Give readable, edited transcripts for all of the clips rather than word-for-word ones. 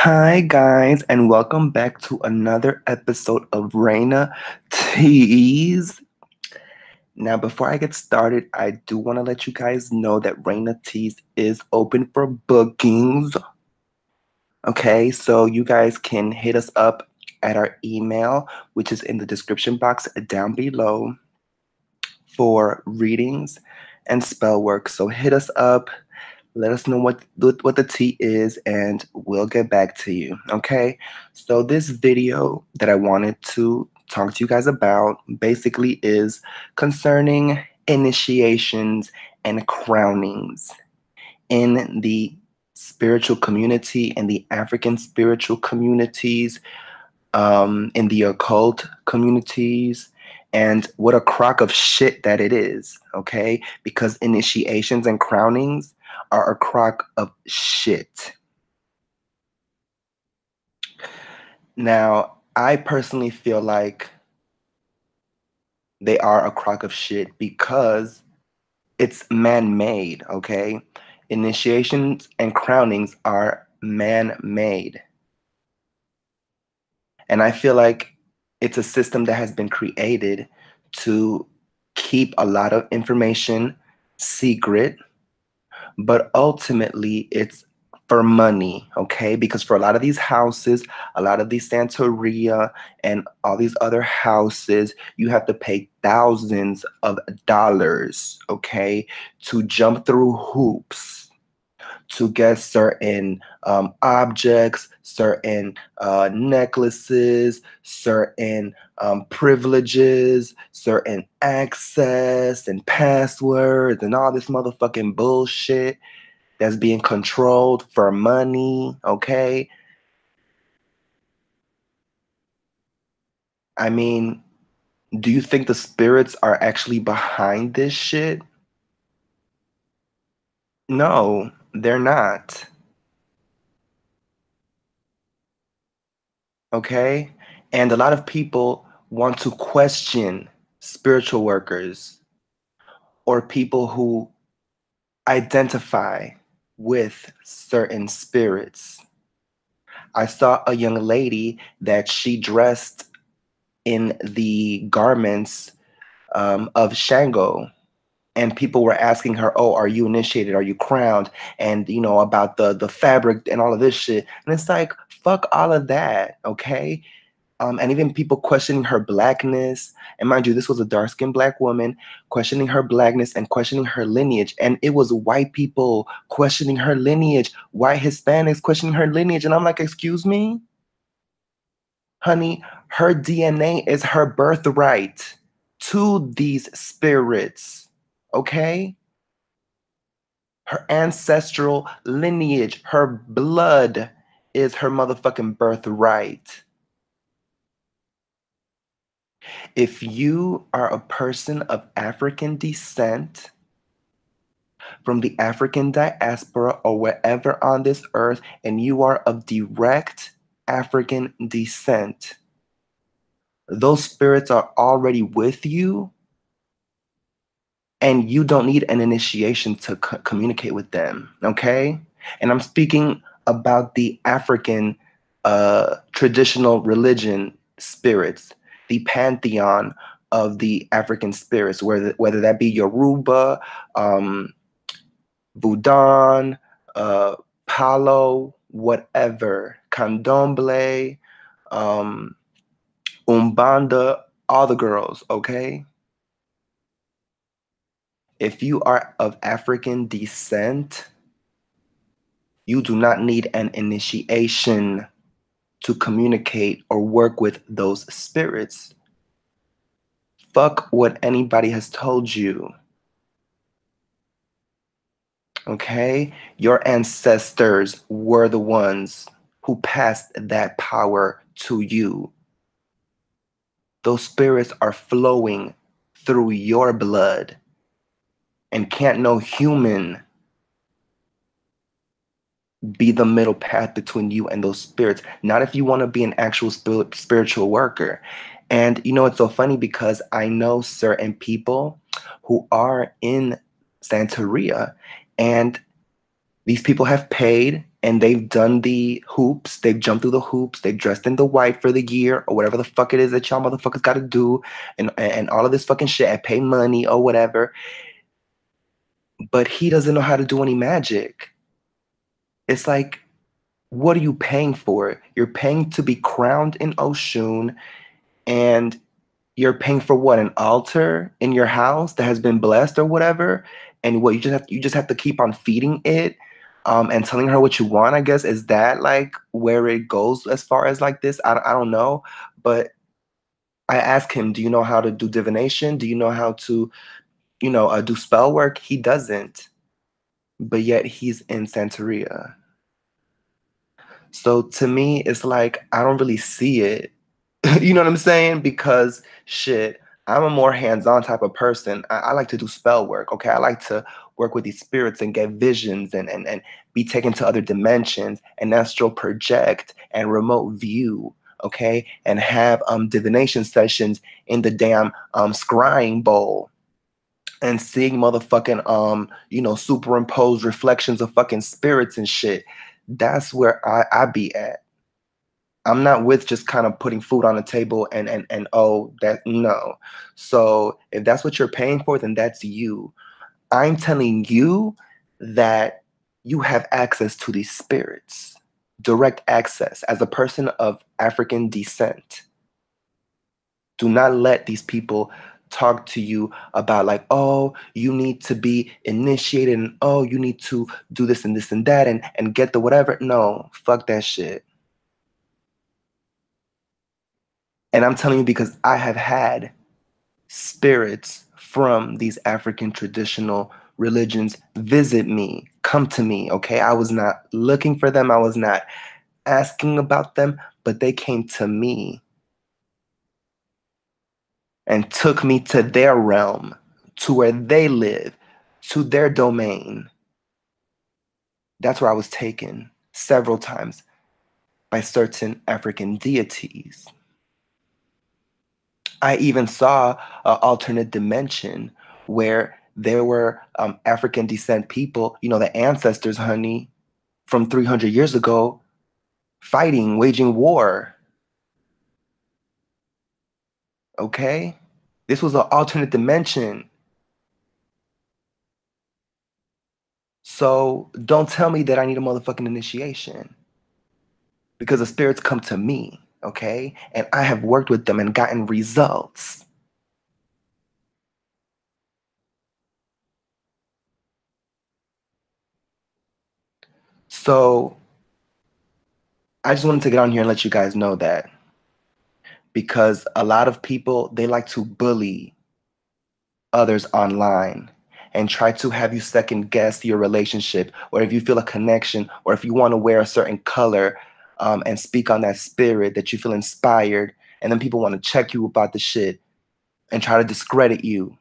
Hi, guys, and welcome back to another episode of Raina Teas. Now, before I get started, I do want to let you guys know that Raina Teas is open for bookings. Okay, so you guys can hit us up at our email, which is in the description box down below for readings and spell work. So hit us up. Let us know what the tea is, and we'll get back to you. Okay. So this video that I wanted to talk to you guys about basically is concerning initiations and crownings in the spiritual community and the African spiritual communities, in the occult communities, and what a crock of shit that it is, okay? Because initiations and crownings are a crock of shit. Now, I personally feel like they are a crock of shit because it's man-made, okay? Initiations and crownings are man-made. And I feel like it's a system that has been created to keep a lot of information secret, but ultimately it's for money, okay? Because for a lot of these houses, a lot of these Santeria and all these other houses, you have to pay thousands of dollars, okay, to jump through hoops to get certain objects, certain necklaces, certain privileges, certain access and passwords, and all this motherfucking bullshit that's being controlled for money, okay? I mean, do you think the spirits are actually behind this shit? No, they're not. Okay? And a lot of people want to question spiritual workers or people who identify with certain spirits. I saw a young lady that she dressed in the garments of Shango. And people were asking her, "Oh, are you initiated? Are you crowned?" And about the fabric and all of this shit. And it's like, fuck all of that, okay? And even people questioning her blackness. And mind you, this was a dark-skinned black woman questioning her blackness and questioning her lineage. And it was white people questioning her lineage, white Hispanics questioning her lineage. And I'm like, excuse me? Honey, her DNA is her birthright to these spirits, okay? Her ancestral lineage, her blood is her motherfucking birthright. If you are a person of African descent, from the African diaspora or wherever on this earth, and you are of direct African descent, those spirits are already with you, and you don't need an initiation to communicate with them, okay? And I'm speaking about the African traditional religion spirits, the pantheon of the African spirits, whether that be Yoruba, Voodoo, Palo, whatever, Candomblé, Umbanda, all the girls, okay? If you are of African descent, you do not need an initiation to communicate or work with those spirits. Fuck what anybody has told you. Okay? Your ancestors were the ones who passed that power to you. Those spirits are flowing through your blood, and can't no human be the middle path between you and those spirits. Not if you want to be an actual spiritual worker. And it's so funny because I know certain people who are in Santeria, and These people have paid and they've done the hoops. They've jumped through the hoops. They've dressed in the white for the year or whatever the fuck it is that y'all motherfuckers got to do, and all of this fucking shit and pay money or whatever. But he doesn't know how to do any magic. It's like, what are you paying for? You're paying to be crowned in Oshun, and you're paying for what? An altar in your house that has been blessed or whatever. And what you just have to keep on feeding it, and telling her what you want, I guess. Is that like where it goes as far as like this? I don't know. But I asked him, do you know how to do divination? Do you know how to, do spell work? He doesn't. But yet he's in Santeria. So to me, it's like I don't really see it. You know what I'm saying? Because shit, I'm a more hands-on type of person. I like to do spell work. Okay. I like to work with these spirits and get visions, and be taken to other dimensions and astral project and remote view. Okay. And have divination sessions in the damn scrying bowl, and seeing motherfucking superimposed reflections of fucking spirits and shit. That's where I be at. I'm not with just kind of putting food on the table and oh, that, no. So if that's what you're paying for, then that's you. I'm telling you that you have access to these spirits, direct access as a person of African descent. Do not let these people talk to you about like, oh, you need to be initiated, and oh, you need to do this and this and that, and get the whatever. No, fuck that shit. And I'm telling you because I have had spirits from these African traditional religions visit me, come to me, okay? I was not looking for them. I was not asking about them, but they came to me and took me to their realm, to where they live, to their domain. That's where I was taken several times by certain African deities. I even saw an alternate dimension where there were African descent people, the ancestors, honey, from 300 years ago, fighting, waging war. Okay? This was an alternate dimension. So don't tell me that I need a motherfucking initiation, because the spirits come to me, okay? And I have worked with them and gotten results. So I just wanted to get on here and let you guys know that, because a lot of people, they like to bully others online and try to have you second guess your relationship, or if you feel a connection, or if you want to wear a certain color, and speak on that spirit that you feel inspired, and then people want to check you about the shit and try to discredit you.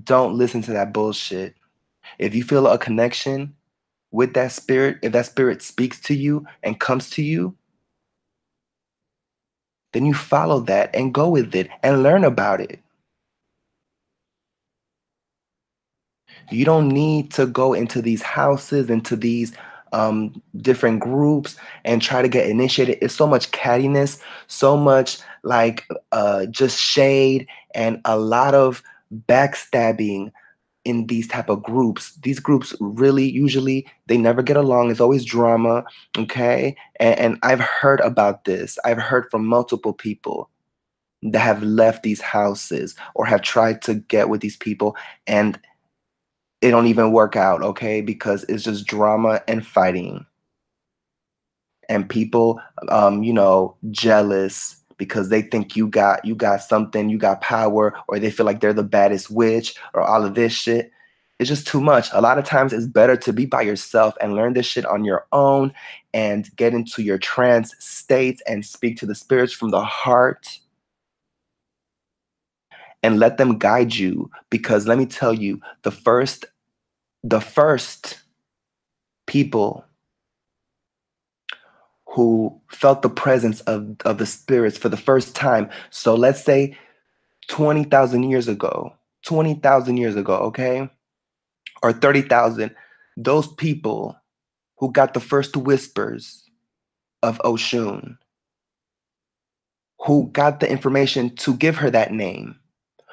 Don't listen to that bullshit. If you feel a connection with that spirit, if that spirit speaks to you and comes to you, then you follow that and go with it and learn about it. You don't need to go into these houses, into these different groups, and try to get initiated. It's so much cattiness, so much like just shade, and a lot of backstabbing in these type of groups. These groups really, usually, they never get along. It's always drama, okay? And I've heard about this. I've heard from multiple people that have left these houses or have tried to get with these people, and it don't even work out, okay? Because it's just drama and fighting, and people, jealous because they think you got something, you got power, or they feel like they're the baddest witch, or all of this shit. It's just too much. A lot of times it's better to be by yourself and learn this shit on your own, and get into your trance state and speak to the spirits from the heart and let them guide you. Because let me tell you, the first people who felt the presence of the spirits for the first time. So let's say 20,000 years ago, 20,000 years ago, okay? Or 30,000. those people who got the first whispers of Oshun, who got the information to give her that name,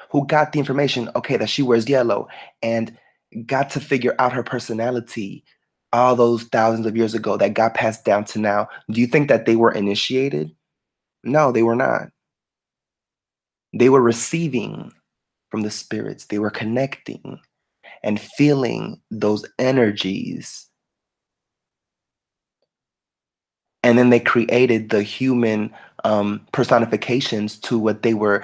who got the information, okay, that she wears yellow, and got to figure out her personality all those thousands of years ago that got passed down to now, do you think that they were initiated? No, they were not. They were receiving from the spirits, they were connecting and feeling those energies. And then they created the human personifications to what they were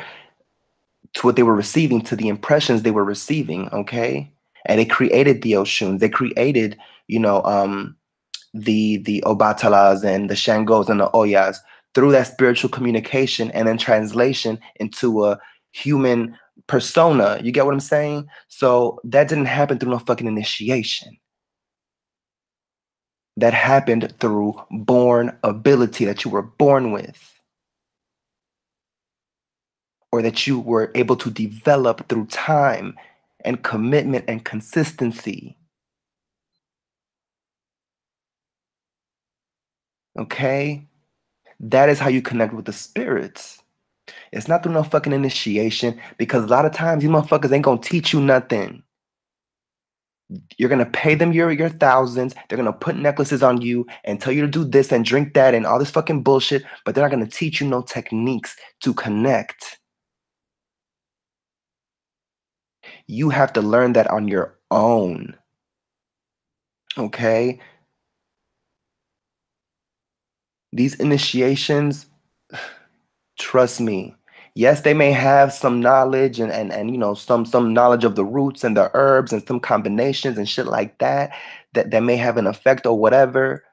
receiving, to the impressions they were receiving, okay? And they created the Oshun. They created, you know, the Obatalas and the Shangos and the Oyas through that spiritual communication and then translation into a human persona. You get what I'm saying? So that didn't happen through no fucking initiation. That happened through born ability that you were born with, or that you were able to develop through time and commitment and consistency. Okay? That is how you connect with the spirits. It's not through no fucking initiation, because a lot of times these motherfuckers ain't gonna teach you nothing. You're gonna pay them your thousands. They're gonna put necklaces on you and tell you to do this and drink that and all this fucking bullshit, but they're not gonna teach you no techniques to connect. You have to learn that on your own. Okay? These initiations, trust me. Yes, they may have some knowledge and you know some knowledge of the roots and the herbs and some combinations and shit like that that may have an effect or whatever.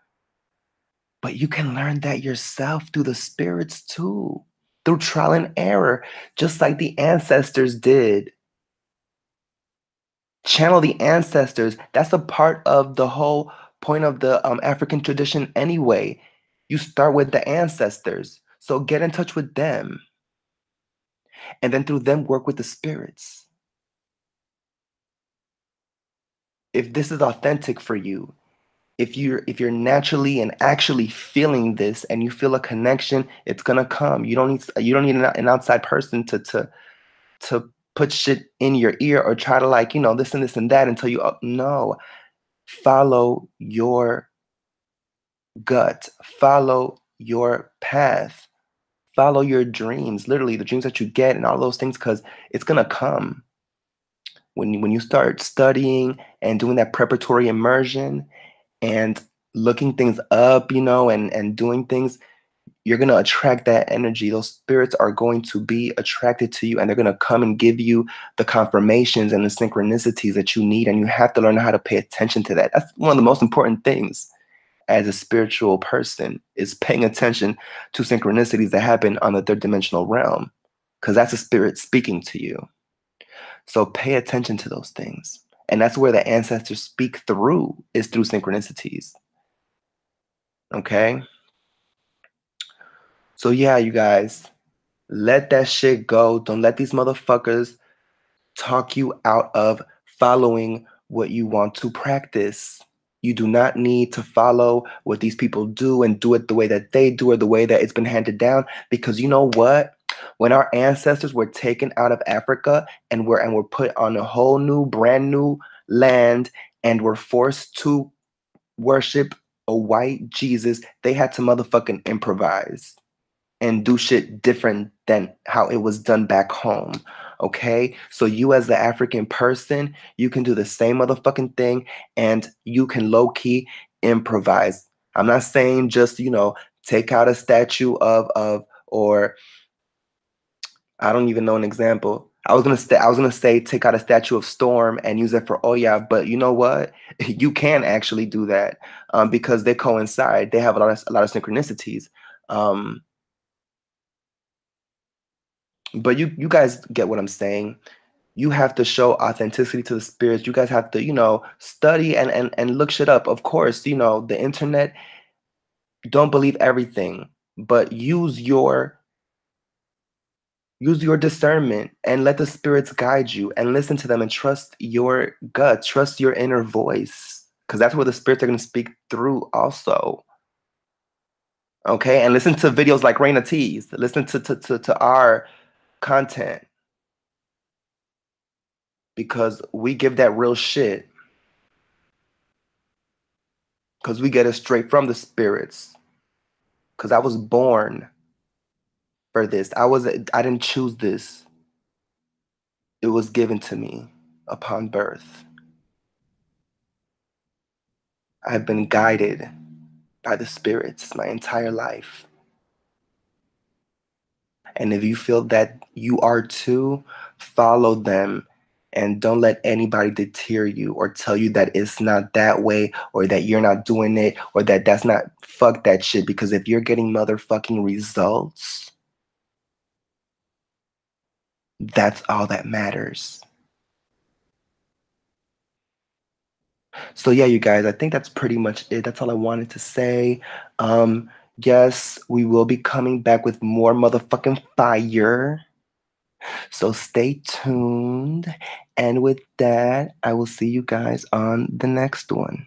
But you can learn that yourself through the spirits too, through trial and error, just like the ancestors did. Channel the ancestors. That's a part of the whole point of the African tradition anyway. You start with the ancestors. So get in touch with them. And then through them, work with the spirits. If this is authentic for you, if you're naturally and actually feeling this and you feel a connection, it's gonna come. You don't need an outside person to put shit in your ear or try to, like, this and this and that until you no. Follow your gut, follow your path, follow your dreams, literally the dreams that you get and all those things, because it's gonna come when you start studying and doing that preparatory immersion and looking things up, and doing things. You're going to attract that energy. Those spirits are going to be attracted to you, and they're going to come and give you the confirmations and the synchronicities that you need. And you have to learn how to pay attention to that. That's one of the most important things as a spiritual person, is paying attention to synchronicities that happen on the third dimensional realm, because that's a spirit speaking to you. So pay attention to those things. And that's where the ancestors speak through, is through synchronicities. Okay? So yeah, you guys, let that shit go. Don't let these motherfuckers talk you out of following what you want to practice. You do not need to follow what these people do and do it the way that they do or the way that it's been handed down. Because you know what? When our ancestors were taken out of Africa and were put on a whole new, brand new land and were forced to worship a white Jesus, they had to motherfucking improvise and do shit different than how it was done back home. Okay? So you, as the African person, you can do the same motherfucking thing, and you can low-key improvise. I'm not saying just, take out a statue of or I don't even know an example. I was gonna say take out a statue of Storm and use it for Oya, but you know what? You can actually do that, because they coincide. They have a lot of synchronicities. Um, but you guys get what I'm saying. You have to show authenticity to the spirits. You guys have to, study and look shit up. Of course, the internet, don't believe everything, but use your discernment and let the spirits guide you and listen to them and trust your gut, trust your inner voice. because that's where the spirits are going to speak through also. Okay, and listen to videos like Raina T's. Listen to our content, because we give that real shit. Because we get it straight from the spirits. Because I was born for this. I didn't choose this. It was given to me upon birth. I've been guided by the spirits my entire life. And if you feel that you are too, follow them and don't let anybody deter you or tell you that it's not that way or that you're not doing it or that that's not, fuck that shit. Because if you're getting motherfucking results, that's all that matters. So yeah, you guys, I think that's pretty much it. That's all I wanted to say. Um, yes, we will be coming back with more motherfucking fire. So stay tuned. And with that, I will see you guys on the next one.